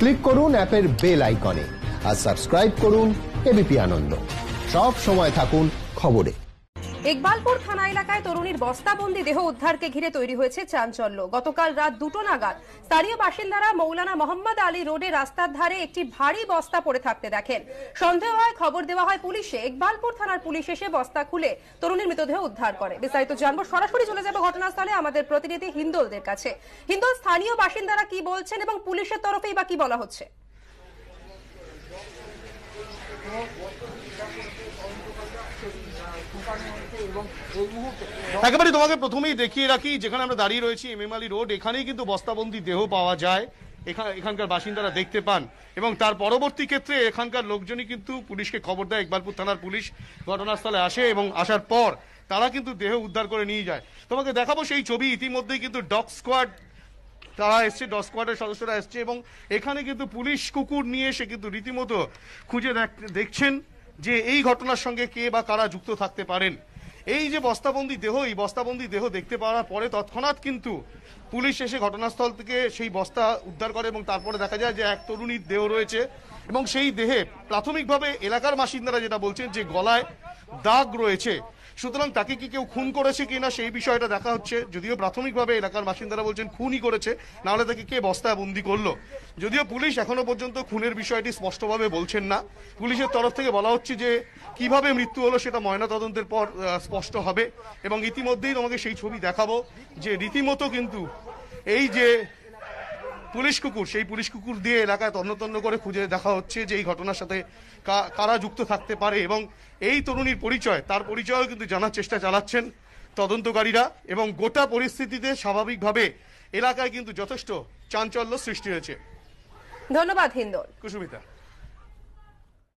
Click করুন অ্যাপের bell আইকনে আর সাবস্ক্রাইব করুন এবিপি আনন্দ। সব সময় থাকুন খবরে। ইকবালপুর থানা এলাকায় তরুণীর বস্তাবন্দি দেহ উদ্ধারকে ঘিরে তৈরি হয়েছে চাঞ্চল্য। গতকাল রাত 2টো নাগাদ স্থানীয় বাসিন্দারা মৌলানা মোহাম্মদ আলী রোডে রাস্তার ধারে একটি ভারী বস্তা পড়ে থাকতে দেখেন। সন্দেহ হয়, খবর দেওয়া হয় পুলিশে। ইকবালপুর থানার পুলিশ এসে বস্তা খুলে তরুণীর মৃতদেহ উদ্ধার করে। বিস্তারিত জানবো, সরাসরি চলে যাবো ঘটনাস্থলে আমাদের প্রতিনিধি হিন্দোলদের কাছে। হিন্দোল, স্থানীয় বাসিন্দারা কি বলছেন এবং পুলিশের তরফেই বা কি বলা হচ্ছে? একেবারে তোমাকে প্রথমেই দেখিয়ে রাখি, যেখানে আমরা দাঁড়িয়ে রয়েছি এমএম আলী রোড, এখানেই কিন্তু বস্তাবন্দি দেহ পাওয়া যায়। এখানকার বাসিন্দারা দেখতে পান এবং তার পরবর্তী ক্ষেত্রে এখানকার লোকজনই কিন্তু পুলিশকে খবর দেয়। ইকবালপুর থানার পুলিশ ঘটনাস্থলে আসে এবং আসার পর তারা কিন্তু দেহ উদ্ধার করে নিয়ে যায়। তোমাকে দেখাবো সেই ছবি। ইতিমধ্যেই কিন্তু ডগ স্কোয়াড তারা এসছে, ডগ স্কোয়াডের সদস্যরা এসছে এবং এখানে কিন্তু পুলিশ কুকুর নিয়ে এসে কিন্তু রীতিমতো খুঁজে দেখছেন যে এই ঘটনার সঙ্গে কে বা কারা যুক্ত থাকতে পারেন। এই যে বস্তাবন্দি দেহ, এই বস্তাবন্দি দেহ দেখতে পাওয়ার পরে তৎক্ষণাৎ কিন্তু পুলিশ এসে ঘটনাস্থল থেকে সেই বস্তা উদ্ধার করে এবং তারপরে দেখা যায় যে এক তরুণীর দেহ রয়েছে এবং সেই দেহে প্রাথমিকভাবে এলাকার বাসিন্দারা যেটা বলছেন যে গলায় দাগ রয়েছে। সুতরাং তাকে কি কেউ খুন করেছে কিনা সেই বিষয়টা দেখা হচ্ছে। যদিও প্রাথমিকভাবে এলাকার বাসিন্দারা বলছেন খুনই করেছে, নাহলে তাকে কে বস্তায় বন্দি করলো। যদিও পুলিশ এখনো পর্যন্ত খুনের বিষয়টি স্পষ্টভাবে বলছেন না। পুলিশের তরফ থেকে বলা হচ্ছে যে কিভাবে মৃত্যু হলো সেটা ময়নাতদন্তের পর স্পষ্ট হবে। এবং ইতিমধ্যেই তোমাকে সেই ছবি দেখাবো যে রীতিমতো কিন্তু এই যে পুলিশ কুকুর, সেই পুলিশ কুকুর দিয়ে এলাকায় তন্ন করে খুঁজে দেখা হচ্ছে যে এই ঘটনার সাথে কারা যুক্ত থাকতে পারে এবং এই তরুণীর পরিচয়, তার পরিচয়ও কিন্তু জানার চেষ্টা চালাচ্ছেন তদন্তকারীরা। এবং গোটা পরিস্থিতিতে স্বাভাবিকভাবে এলাকায় কিন্তু যথেষ্ট চাঞ্চল্য সৃষ্টি হয়েছে। ধন্যবাদ হিন্দোল। কুসুমিতা।